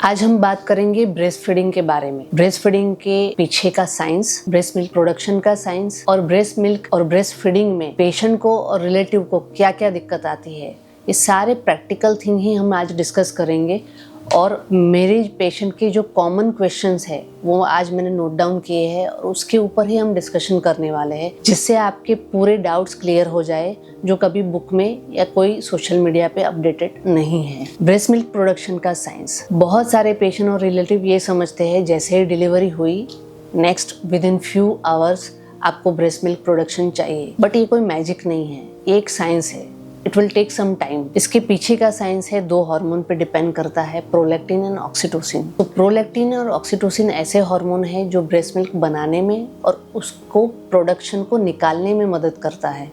आज हम बात करेंगे ब्रेस्ट फीडिंग के बारे में। ब्रेस्ट फीडिंग के पीछे का साइंस, ब्रेस्ट मिल्क प्रोडक्शन का साइंस और ब्रेस्ट मिल्क और ब्रेस्ट फीडिंग में पेशेंट को और रिलेटिव को क्या क्या दिक्कत आती है, ये सारे प्रैक्टिकल थिंग ही हम आज डिस्कस करेंगे। और मेरे पेशेंट के जो कॉमन क्वेश्चंस है वो आज मैंने नोट डाउन किए हैं और उसके ऊपर ही हम डिस्कशन करने वाले हैं, जिससे आपके पूरे डाउट्स क्लियर हो जाए जो कभी बुक में या कोई सोशल मीडिया पे अपडेटेड नहीं है। ब्रेस्ट मिल्क प्रोडक्शन का साइंस। बहुत सारे पेशेंट और रिलेटिव ये समझते हैं जैसे ही डिलीवरी हुई next within few hours आपको ब्रेस्ट मिल्क प्रोडक्शन चाहिए, बट ये कोई मैजिक नहीं है, ये एक साइंस है। It will take some time. इसके पीछे का साइंस है, दो हार्मोन पे डिपेंड करता है, प्रोलैक्टिन एंड ऑक्सीटोसिन। तो प्रोलैक्टिन और ऑक्सीटोसिन ऐसे हार्मोन है जो ब्रेस्ट मिल्क बनाने में और उसको प्रोडक्शन को निकालने में मदद करता है।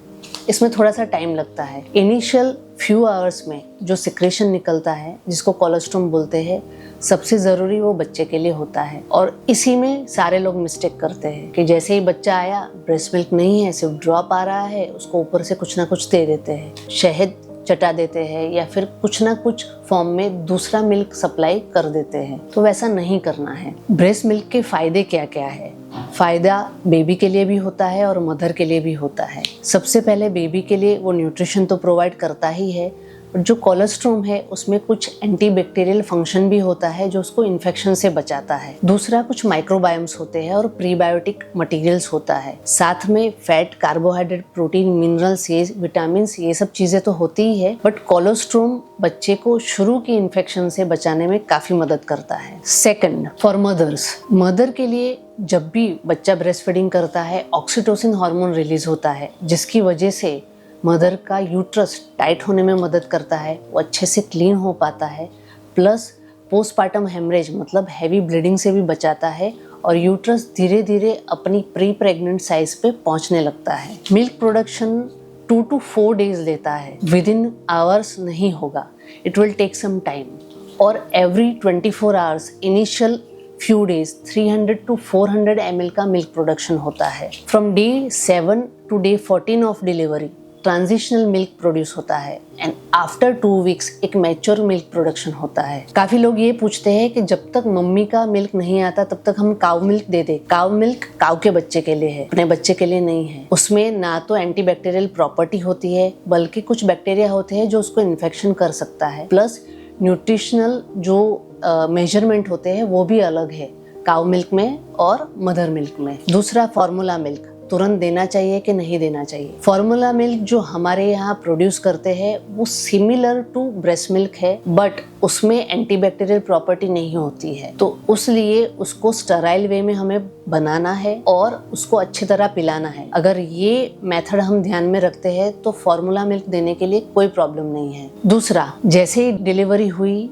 इसमें थोड़ा सा टाइम लगता है। इनिशियल फ्यू आवर्स में जो सिक्रेशन निकलता है जिसको कोलोस्ट्रम बोलते हैं, सबसे ज़रूरी वो बच्चे के लिए होता है। और इसी में सारे लोग मिस्टेक करते हैं कि जैसे ही बच्चा आया ब्रेस्ट मिल्क नहीं है, सिर्फ ड्रॉप आ रहा है, उसको ऊपर से कुछ ना कुछ दे देते हैं, शहद चटा देते हैं या फिर कुछ ना कुछ फॉर्म में दूसरा मिल्क सप्लाई कर देते हैं। तो वैसा नहीं करना है। ब्रेस्ट मिल्क के फ़ायदे क्या क्या है? फ़ायदा बेबी के लिए भी होता है और मदर के लिए भी होता है। सबसे पहले बेबी के लिए वो न्यूट्रिशन तो प्रोवाइड करता ही है, जो कोलेस्ट्रॉम है उसमें कुछ एंटीबैक्टीरियल फंक्शन भी होता है जो उसको इन्फेक्शन से बचाता है। दूसरा, कुछ माइक्रोबायोम्स होते हैं और प्रीबायोटिक मटेरियल्स होता है। साथ में फैट, कार्बोहाइड्रेट, प्रोटीन, मिनरल्स, ये विटामिन, ये सब चीजें तो होती ही है, बट कोलेस्ट्रॉम बच्चे को शुरू की इन्फेक्शन से बचाने में काफी मदद करता है। सेकंड, फॉर मदर्स, मदर के लिए जब भी बच्चा ब्रेस्ट फीडिंग करता है ऑक्सीटोसिन हार्मोन रिलीज होता है, जिसकी वजह से मदर का यूट्रस टाइट होने में मदद करता है, वो अच्छे से क्लीन हो पाता है, प्लस पोस्टपार्टम हेमरेज मतलब हैवी ब्लीडिंग से भी बचाता है और यूट्रस धीरे धीरे अपनी प्री प्रेग्नेंट साइज पे पहुंचने लगता है। मिल्क प्रोडक्शन 2 to 4 डेज लेता है, विद इन आवर्स नहीं होगा, it will take some time. और every 24 hours initial few days 300 to 400 ml का मिल्क प्रोडक्शन होता है। From day 7 to day 14 of delivery transitional milk produce होता है एंड आफ्टर 2 weeks एक मैच्योर मिल्क प्रोडक्शन होता है। काफी लोग ये पूछते हैं कि जब तक मम्मी का मिल्क नहीं आता तब तक हम काउ मिल्क दे दे। काउ मिल्क काउ के बच्चे के लिए है, अपने बच्चे के लिए नहीं है। उसमें ना तो एंटीबैक्टीरियल प्रॉपर्टी होती है बल्कि कुछ बैक्टीरिया होते हैं जो उसको इन्फेक्शन कर सकता है, प्लस न्यूट्रिशनल जो मेजरमेंट होते हैं वो भी अलग है काउ मिल्क में और मदर मिल्क में। दूसरा, फार्मूला मिल्क तुरंत देना चाहिए कि नहीं देना चाहिए। फार्मूला मिल्क जो हमारे यहाँ प्रोड्यूस करते हैं वो सिमिलर टू ब्रेस्ट मिल्क है, बट उसमें एंटीबैक्टीरियल प्रॉपर्टी नहीं होती है, तो उसलिए उसको स्टराइल वे में हमें बनाना है और उसको अच्छी तरह पिलाना है। अगर ये मेथड हम ध्यान में रखते हैं तो फार्मूला मिल्क देने के लिए कोई प्रॉब्लम नहीं है। दूसरा, जैसे ही डिलीवरी हुई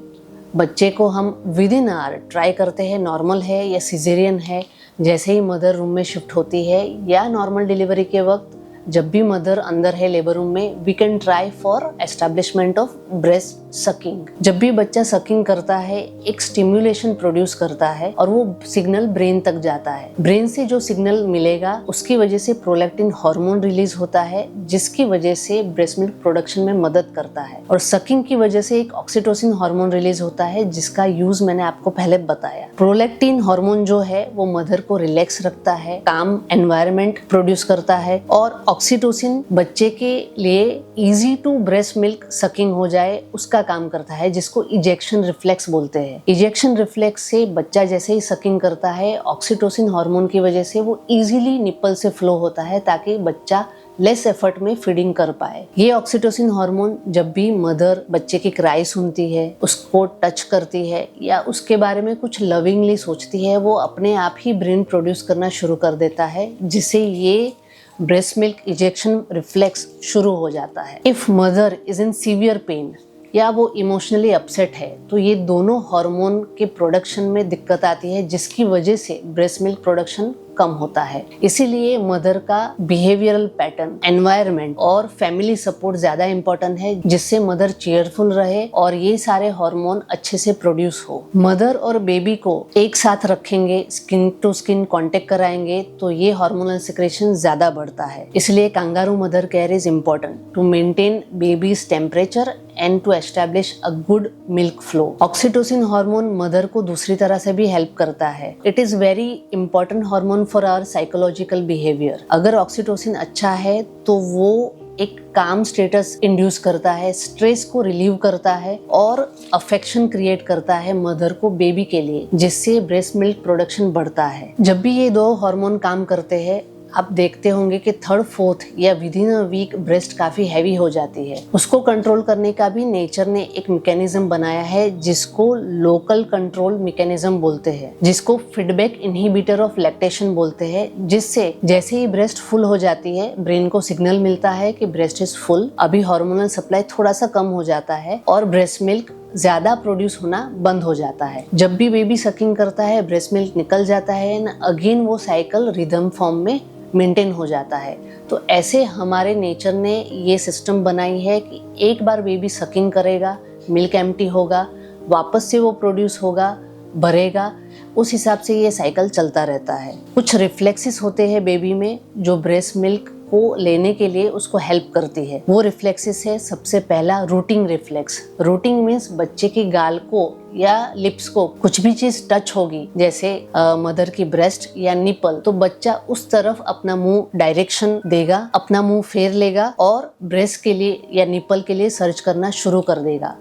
बच्चे को हम विद इन आवर ट्राई करते हैं नॉर्मल है या सिजेरियन है। जैसे ही मदर रूम में शिफ्ट होती है या नॉर्मल डिलीवरी के वक्त जब भी मदर अंदर है लेबर रूम में, we can try for establishment of breast sucking. जब भी बच्चा सकिंग करता है एक स्टिम्युलेशन प्रोड्यूस करता है और वो सिग्नल ब्रेन तक जाता है। ब्रेन से जो सिग्नल मिलेगा उसकी वजह से प्रोलैक्टिन हार्मोन रिलीज होता है, जिसकी वजह से ब्रेस्ट मिल्क प्रोडक्शन में मदद करता है। और सकिंग की वजह से एक ऑक्सीटोसिन हार्मोन रिलीज होता है जिसका यूज मैंने आपको पहले बताया। प्रोलैक्टिन हार्मोन जो है वो मदर को रिलैक्स रखता है, काम एनवायरनमेंट प्रोड्यूस करता है, और ऑक्सीटोसिन बच्चे के लिए easy to breast milk sucking हो जाए उसका काम करता है, जिसको इजेक्शन रिफ्लेक्स बोलते हैं। इजेक्शन रिफ्लेक्स से बच्चा जैसे ही सकिंग करता है ऑक्सीटोसिन हार्मोन की वजह से वो इजीली निप्पल से फ्लो होता है ताकि बच्चा लेस एफर्ट में फीडिंग कर पाए। ये ऑक्सीटोसिन हार्मोन जब भी मदर बच्चे की क्राई सुनती है, उसको टच करती है या उसके बारे में कुछ लविंगली सोचती है, वो अपने आप ही ब्रेन प्रोड्यूस करना शुरू कर देता है, जिससे ये ब्रेस्ट मिल्क इजेक्शन रिफ्लेक्स शुरू हो जाता है। If mother is in severe pain या वो इमोशनली अपसेट है तो ये दोनों हार्मोन के प्रोडक्शन में दिक्कत आती है, जिसकी वजह से ब्रेस्ट मिल्क प्रोडक्शन कम होता है। इसीलिए मदर का बिहेवियरल पैटर्न, एनवायरनमेंट और फैमिली सपोर्ट ज्यादा इंपॉर्टेंट है, जिससे मदर चेयरफुल रहे और ये सारे हार्मोन अच्छे से प्रोड्यूस हो। मदर और बेबी को एक साथ रखेंगे, स्किन टू स्किन कांटेक्ट कराएंगे तो ये हार्मोनल सिक्रेशन ज्यादा बढ़ता है। इसलिए kangaroo mother care is important to maintain baby's temperature and to establish a good milk flow. Oxytocin hormone mother को दूसरी तरह से भी हेल्प करता है. It is very important hormone for our psychological behaviour. अगर ऑक्सीटोसिन अच्छा है तो वो एक काम स्टेटस इंड्यूस करता है, स्ट्रेस को रिलीव करता है और अफेक्शन क्रिएट करता है मदर को बेबी के लिए, जिससे ब्रेस्ट मिल्क प्रोडक्शन बढ़ता है. जब भी ये दो हार्मोन काम करते हैं, आप देखते होंगे कि थर्ड फोर्थ या within a week breast काफी हैवी हो जाती है. उसको कंट्रोल करने का भी नेचर ने एक मैकेनिज्म बनाया है जिसको लोकल कंट्रोल मैकेनिज्म बोलते हैं, जिसको फीडबैक इनहिबिटर ऑफ लैक्टेशन बोलते हैं. जिससे जैसे ही ब्रेस्ट फुल हो जाती है, ब्रेन को सिग्नल मिलता है कि ब्रेस्ट इज फुल, अभी हार्मोनल सप्लाई थोड़ा सा कम हो जाता है और ब्रेस्ट मिल्क ज्यादा प्रोड्यूस होना बंद हो जाता है. जब भी बेबी सकिंग करता है, ब्रेस्ट मिल्क निकल जाता है एंड अगेन वो साइकिल रिदम फॉर्म में मेंटेन हो जाता है. तो ऐसे हमारे नेचर ने ये सिस्टम बनाई है कि एक बार बेबी सकिंग करेगा, मिल्क एम्प्टी होगा, वापस से वो प्रोड्यूस होगा, भरेगा, उस हिसाब से ये साइकिल चलता रहता है. कुछ रिफ्लेक्सेस होते हैं बेबी में जो ब्रेस्ट मिल्क को लेने के लिए उसको हेल्प करती है. वो रिफ्लेक्सेस है, सबसे पहला रूटिंग रिफ्लेक्स. रूटिंग मीन्स बच्चे की गाल को या लिप्स को कुछ भी चीज टच होगी, जैसे मदर की ब्रेस्ट या निपल, तो बच्चा उस तरफ अपना मुंह डायरेक्शन देगा, अपना मुंह फेर लेगा और ब्रेस्ट के लिए या निपल के लिए सर्च करना शुरू कर देगा.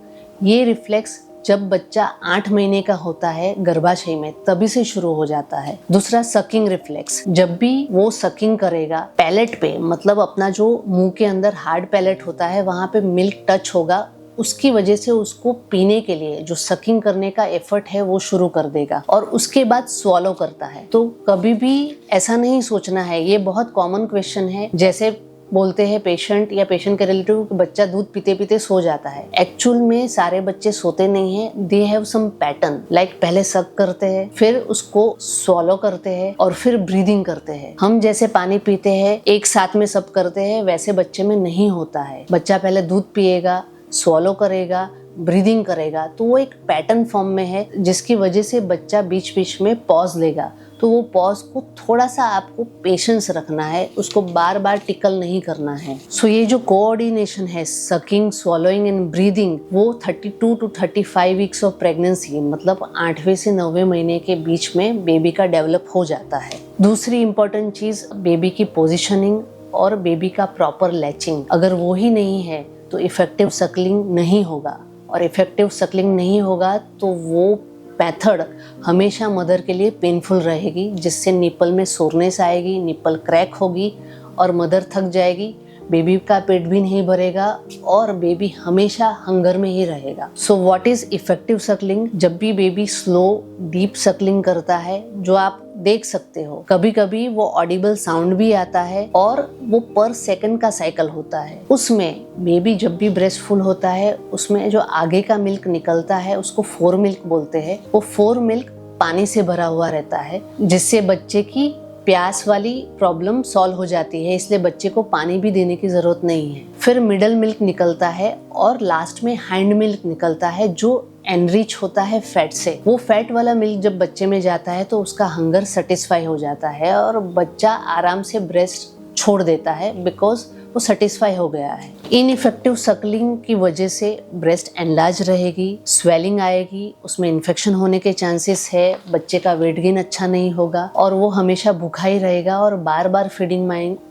ये रिफ्लेक्स जब बच्चा 8 महीने का होता है गर्भाशय में, तभी से शुरू हो जाता है. दूसरा सकिंग रिफ्लेक्स. जब भी वो सकिंग करेगा, पैलेट पे, मतलब अपना जो मुंह के अंदर हार्ड पैलेट होता है वहां पे मिल्क टच होगा, उसकी वजह से उसको पीने के लिए जो सकिंग करने का एफर्ट है वो शुरू कर देगा और उसके बाद स्वॉलो करता है. तो कभी भी ऐसा नहीं सोचना है, ये बहुत कॉमन क्वेश्चन है. जैसे बोलते हैं पेशेंट या पेशेंट के रिलेटिव कि बच्चा दूध पीते पीते सो जाता है. एक्चुअल में सारे बच्चे सोते नहीं हैं. They have some pattern, like पहले सक करते हैं, फिर उसको स्वॉलो करते हैं और फिर ब्रीदिंग करते हैं. हम जैसे पानी पीते हैं एक साथ में सब करते हैं, वैसे बच्चे में नहीं होता है. बच्चा पहले दूध पिएगा, स्वॉलो करेगा, ब्रीदिंग करेगा, तो वो एक पैटर्न फॉर्म में है जिसकी वजह से बच्चा बीच बीच में पॉज लेगा. तो वो पॉज को थोड़ा सा आपको पेशेंस रखना है, उसको बार बार टिकल नहीं करना है. सो ये जो कोऑर्डिनेशन है, सकिंग, स्वॉलोइंग एंड ब्रीदिंग, वो 32 to 35 वीक्स ऑफ प्रेगनेंसी, मतलब 8वें से 9वें महीने के बीच में बेबी का डेवलप हो जाता है. दूसरी इंपॉर्टेंट चीज बेबी की पोजिशनिंग और बेबी का प्रॉपर लैचिंग. अगर वो ही नहीं है तो इफेक्टिव सकलिंग नहीं होगा, और इफेक्टिव सकलिंग नहीं होगा तो वो मेथड हमेशा मदर के लिए पेनफुल रहेगी, जिससे निपल में सोरनेस आएगी, निपल क्रैक होगी और मदर थक जाएगी, बेबी का पेट भी नहीं भरेगा और बेबी हमेशा हंगर में ही रहेगा. So what is effective Suckling? जब भी बेबी स्लो डीप सकलिंग करता है, जो आप देख सकते हो, कभी कभी वो ऑडिबल साउंड भी आता है और वो पर सेकंड का साइकिल होता है. उसमें बेबी जब भी ब्रेस्ट फुल होता है, उसमें जो आगे का मिल्क निकलता है उसको फोर मिल्क बोलते हैं. वो फोर मिल्क पानी से भरा हुआ रहता है, जिससे बच्चे की प्यास वाली प्रॉब्लम सॉल्व हो जाती है, इसलिए बच्चे को पानी भी देने की जरूरत नहीं है. फिर मिडल मिल्क निकलता है और लास्ट में हाइंड मिल्क निकलता है जो एनरिच होता है फैट से. वो फैट वाला मिल्क जब बच्चे में जाता है तो उसका हंगर सेटिस्फाई हो जाता है और बच्चा आराम से ब्रेस्ट छोड़ देता है, बिकॉज वो सेटिस्फाई हो गया है. इनइफेक्टिव सकलिंग की वजह से ब्रेस्ट एनलार्ज रहेगी, स्वेलिंग आएगी, उसमें इन्फेक्शन होने के चांसेस है, बच्चे का वेट गेन अच्छा नहीं होगा और वो हमेशा भूखा ही रहेगा और बार बार फीडिंग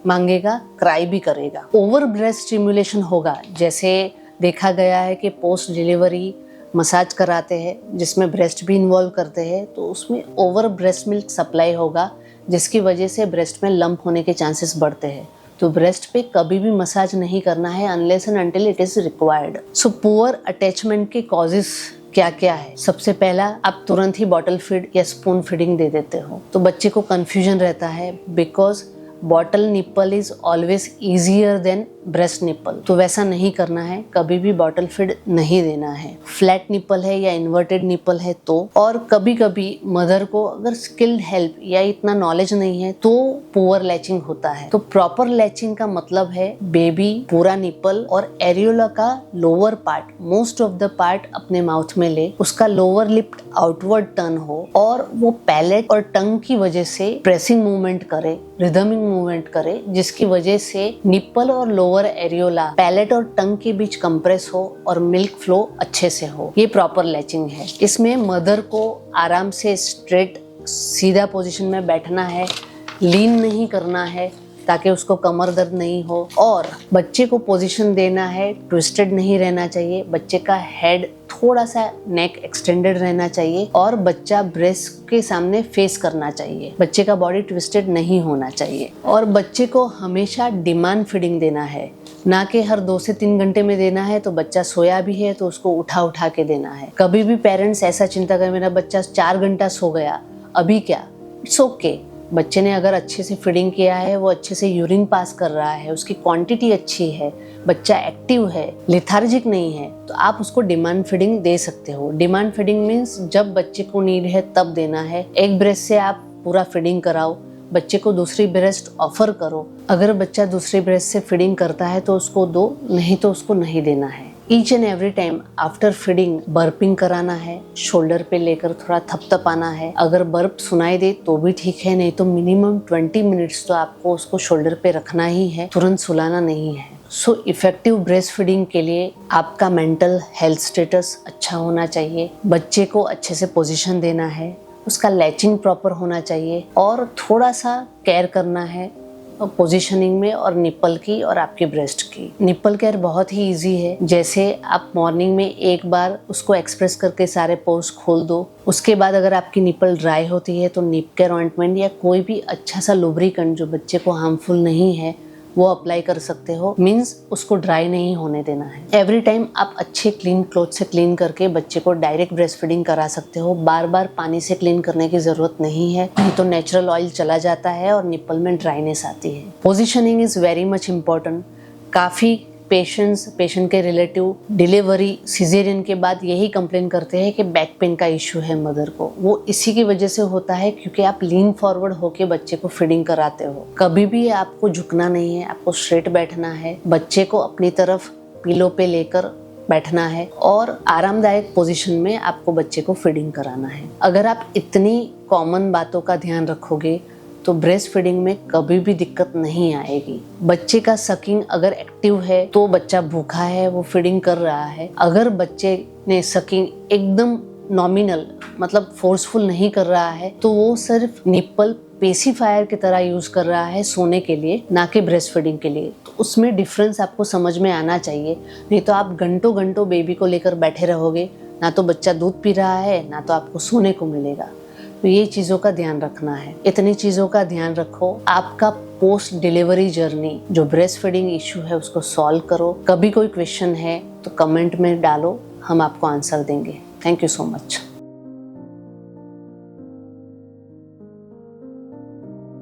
मांगेगा, क्राई भी करेगा. ओवर ब्रेस्ट स्टिमुलेशन होगा, जैसे देखा गया है कि पोस्ट डिलीवरी मसाज कराते हैं जिसमें ब्रेस्ट भी इन्वॉल्व करते हैं, तो उसमें ओवर ब्रेस्ट मिल्क सप्लाई होगा, जिसकी वजह से ब्रेस्ट में लंप होने के चांसेस बढ़ते हैं. तो ब्रेस्ट पे कभी भी मसाज नहीं करना है unless and until it is required. So poor attachment के कॉजेस क्या क्या है? सबसे पहला, आप तुरंत ही बॉटल फीड या स्पून फीडिंग दे देते हो, तो बच्चे को कंफ्यूजन रहता है, because bottle nipple is always easier than breast nipple. तो वैसा नहीं करना है, कभी भी बॉटल फीड नहीं देना है. फ्लैट निप्पल है या इन्वर्टेड निप्पल है तो, और कभी कभी मदर को अगर स्किल्ड हेल्प या इतना नॉलेज नहीं है तो पुअर लैचिंग होता है. तो प्रॉपर लैचिंग का मतलब है बेबी पूरा निप्पल और एरियोला का lower part, most of the part अपने माउथ में ले, उसका लोअर लिप आउटवर्ड टर्न हो और वो पैलेट और टंग की वजह से प्रेसिंग मूवमेंट करे, रिदमिंग मूवमेंट करे, जिसकी वजह से निप्पल और लोअर लोअर एरियोला, पैलेट और टंग के बीच कंप्रेस हो और मिल्क फ्लो अच्छे से हो। ये प्रॉपर लैचिंग है। इसमें मदर को आराम से स्ट्रेट सीधा पोजीशन में बैठना है, लीन नहीं करना है ताकि उसको कमर दर्द नहीं हो, और बच्चे को पोजीशन देना है, ट्विस्टेड नहीं रहना चाहिए। बच्चे का हेड थोड़ा सा नेक एक्सटेंडेड रहना चाहिए और बच्चा ब्रेस्ट के सामने फेस करना चाहिए। बच्चे का बॉडी ट्विस्टेड नहीं होना चाहिए और बच्चे को हमेशा डिमांड फीडिंग देना है, ना कि हर 2 से 3 घंटे में देना है तो बच्चा सोया भी है तो उसको उठा उठा के देना है। कभी भी पेरेंट्स ऐसा चिंता करें मेरा बच्चा 4 घंटा सो गया अभी क्या, इट्स ओके। बच्चे ने अगर अच्छे से फीडिंग किया है, वो अच्छे से यूरिन पास कर रहा है, उसकी क्वांटिटी अच्छी है, बच्चा एक्टिव है, लेथार्जिक नहीं है, तो आप उसको डिमांड फीडिंग दे सकते हो। डिमांड फीडिंग मीन्स जब बच्चे को नीड है तब देना है। एक ब्रेस्ट से आप पूरा फीडिंग कराओ, बच्चे को दूसरी ब्रेस्ट ऑफर करो। अगर बच्चा दूसरी ब्रेस्ट से फीडिंग करता है तो उसको दो, नहीं तो उसको नहीं देना है। Each and every time after feeding burping कराना है, शोल्डर पे लेकर थोड़ा थपथपाना है। अगर बर्प सुनाई दे तो भी ठीक है, नहीं तो मिनिमम 20 मिनट्स तो आपको उसको शोल्डर पे रखना ही है, तुरंत सुलाना नहीं है। सो इफेक्टिव ब्रेस्ट फीडिंग के लिए आपका मेंटल हेल्थ स्टेटस अच्छा होना चाहिए, बच्चे को अच्छे से पोजीशन देना है, उसका लैचिंग प्रॉपर होना चाहिए और थोड़ा सा केयर करना है पोजीशनिंग में और निप्पल की और आपके ब्रेस्ट की। निप्पल केयर बहुत ही इजी है। जैसे आप मॉर्निंग में एक बार उसको एक्सप्रेस करके सारे पोर्स खोल दो, उसके बाद अगर आपकी निप्पल ड्राई होती है तो निप केयर ऑइंटमेंट या कोई भी अच्छा सा लुब्रिकेंट जो बच्चे को हार्मफुल नहीं है वो अप्लाई कर सकते हो। मीन्स उसको ड्राई नहीं होने देना है। एवरी टाइम आप अच्छे क्लीन क्लॉथ से क्लीन करके बच्चे को डायरेक्ट ब्रेस्ट फीडिंग करा सकते हो। बार बार पानी से क्लीन करने की जरूरत नहीं है, नहीं तो नेचुरल ऑयल चला जाता है और निप्पल में ड्राइनेस आती है। Positioning is very much important. काफ़ी पेशेंट के रिलेटिव डिलीवरी सिजेरियन के बाद यही कंप्लेन करते हैं कि बैक पेन का इशू है मदर को। वो इसी की वजह से होता है क्योंकि आप लीन फॉरवर्ड होके बच्चे को फीडिंग कराते हो। कभी भी आपको झुकना नहीं है, आपको स्ट्रेट बैठना है, बच्चे को अपनी तरफ पिलो पे लेकर बैठना है और आरामदायक पोजीशन में आपको बच्चे को फीडिंग कराना है। अगर आप इतनी कॉमन बातों का ध्यान रखोगे तो ब्रेस्ट फीडिंग में कभी भी दिक्कत नहीं आएगी। बच्चे का सकिंग अगर एक्टिव है तो बच्चा भूखा है, वो फीडिंग कर रहा है। अगर बच्चे ने सकिंग एकदम नॉमिनल मतलब फोर्सफुल नहीं कर रहा है तो वो सिर्फ निप्पल पेसिफायर की तरह यूज कर रहा है सोने के लिए, ना कि ब्रेस्ट फीडिंग के लिए। तो उसमें डिफरेंस आपको समझ में आना चाहिए, नहीं तो आप घंटों घंटों बेबी को लेकर बैठे रहोगे, ना तो बच्चा दूध पी रहा है ना तो आपको सोने को मिलेगा। तो ये चीज़ों का ध्यान रखना है। इतनी चीज़ों का ध्यान रखो, आपका पोस्ट डिलीवरी जर्नी जो ब्रेस्ट फीडिंग इशू है उसको सॉल्व करो। कभी कोई क्वेश्चन है तो कमेंट में डालो, हम आपको आंसर देंगे। Thank you so much.